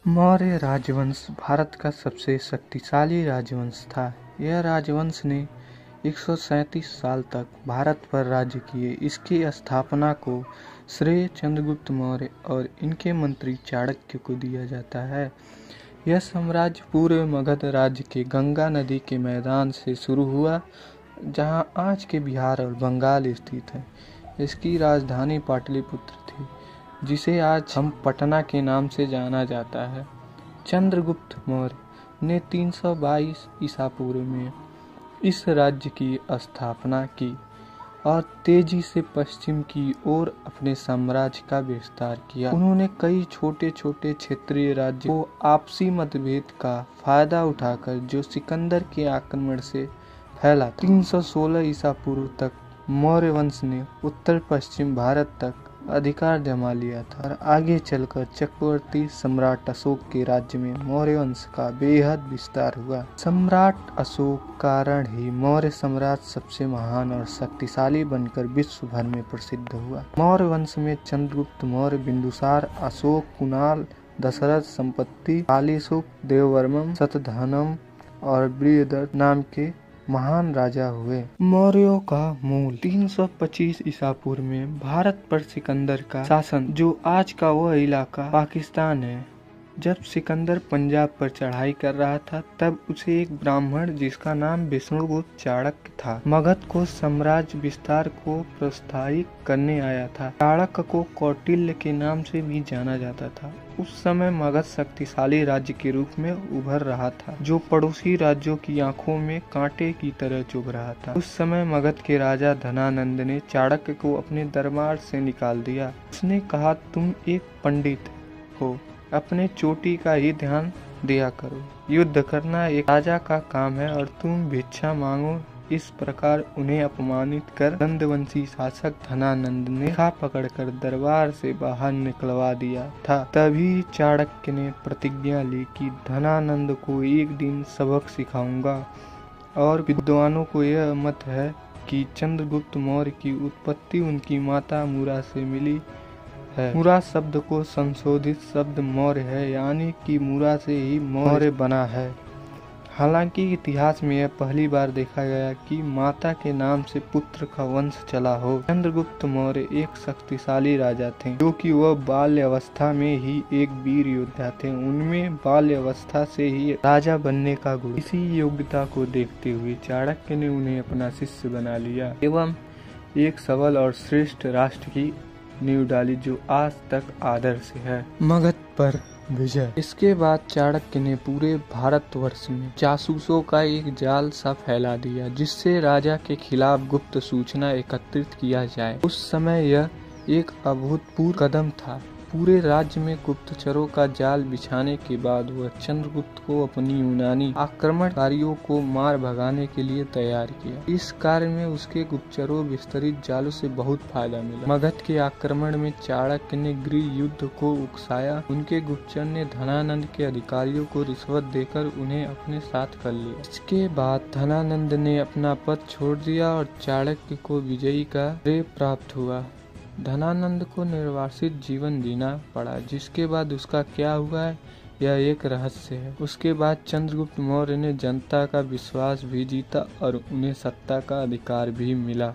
मौर्य राजवंश भारत का सबसे शक्तिशाली राजवंश था। यह राजवंश ने 137 साल तक भारत पर राज्य किए। इसकी स्थापना को श्रेय चंद्रगुप्त मौर्य और इनके मंत्री चाणक्य को दिया जाता है। यह साम्राज्य पूर्व मगध राज्य के गंगा नदी के मैदान से शुरू हुआ, जहां आज के बिहार और बंगाल स्थित है। इसकी राजधानी पाटलिपुत्र थी, जिसे आज हम पटना के नाम से जाना जाता है। चंद्रगुप्त मौर्य ने 322 ईसा पूर्व में इस राज्य की स्थापना की और तेजी से पश्चिम की ओर अपने साम्राज्य का विस्तार किया। उन्होंने कई छोटे छोटे क्षेत्रीय राज्यों को आपसी मतभेद का फायदा उठाकर जो सिकंदर के आक्रमण से फैला। 316 ईसा पूर्व तक मौर्य वंश ने उत्तर पश्चिम भारत तक अधिकार जमा लिया था और आगे चलकर चक्रवर्ती सम्राट अशोक के राज्य में मौर्य वंश का बेहद विस्तार हुआ। सम्राट अशोक कारण ही मौर्य साम्राज्य सबसे महान और शक्तिशाली बनकर विश्व भर में प्रसिद्ध हुआ। मौर्य वंश में चंद्रगुप्त मौर्य, बिंदुसार, अशोक, कुणाल, दशरथ, संपत्ति, कालीसुख, देववर्मन, शतधनम और बृहद्रथ नाम के महान राजा हुए। मौर्यों का मूल 325 ईसा पूर्व में भारत पर सिकंदर का शासन, जो आज का वह इलाका पाकिस्तान है। जब सिकंदर पंजाब पर चढ़ाई कर रहा था, तब उसे एक ब्राह्मण जिसका नाम विष्णुगुप्त चाणक्य था, मगध को साम्राज्य विस्तार को प्रोत्साहित करने आया था। चाणक्य को कौटिल्य के नाम से भी जाना जाता था। उस समय मगध शक्तिशाली राज्य के रूप में उभर रहा था, जो पड़ोसी राज्यों की आंखों में कांटे की तरह चुभ रहा था। उस समय मगध के राजा धनानंद ने चाणक्य को अपने दरबार से निकाल दिया। उसने कहा, तुम एक पंडित हो, अपने चोटी का ही ध्यान दिया करो। युद्ध करना एक राजा का काम है और तुम भिक्षा मांगो। इस प्रकार उन्हें अपमानित कर नंदवंशी शासक धनानंद ने खा पकड़कर दरबार से बाहर निकलवा दिया था। तभी चाणक्य ने प्रतिज्ञा ली कि धनानंद को एक दिन सबक सिखाऊंगा। और विद्वानों को यह मत है कि चंद्रगुप्त मौर्य की उत्पत्ति उनकी माता मूरा से मिली है। मूरा शब्द को संशोधित शब्द मौर्य है, यानी कि मूरा से ही मौर्य बना है। हालांकि इतिहास में यह पहली बार देखा गया कि माता के नाम से पुत्र का वंश चला हो। चंद्रगुप्त मौर्य एक शक्तिशाली राजा थे, जो कि वह बाल्य अवस्था में ही एक वीर योद्धा थे। उनमें बाल्य अवस्था से ही राजा बनने का गुण। इसी योग्यता को देखते हुए चाणक्य ने उन्हें अपना शिष्य बना लिया एवं एक सबल और श्रेष्ठ राष्ट्र की नींव डाली, जो आज तक आदर्श है। मगध पर विजय। इसके बाद चाणक्य ने पूरे भारतवर्ष में जासूसों का एक जाल सा फैला दिया, जिससे राजा के खिलाफ गुप्त सूचना एकत्रित किया जाए। उस समय यह एक अभूतपूर्व कदम था। पूरे राज्य में गुप्तचरों का जाल बिछाने के बाद वह चंद्रगुप्त को अपनी यूनानी आक्रमणकारियों को मार भगाने के लिए तैयार किया। इस कार्य में उसके गुप्तचरों विस्तरित जालों से बहुत फायदा मिला। मगध के आक्रमण में चाणक्य ने गृह युद्ध को उकसाया। उनके गुप्तचर ने धनानंद के अधिकारियों को रिश्वत देकर उन्हें अपने साथ कर लिया। इसके बाद धनानंद ने अपना पद छोड़ दिया और चाणक्य को विजयी का श्रेय प्राप्त हुआ। धनानंद को निर्वासित जीवन जीना पड़ा, जिसके बाद उसका क्या हुआ है यह एक रहस्य है। उसके बाद चंद्रगुप्त मौर्य ने जनता का विश्वास भी जीता और उन्हें सत्ता का अधिकार भी मिला।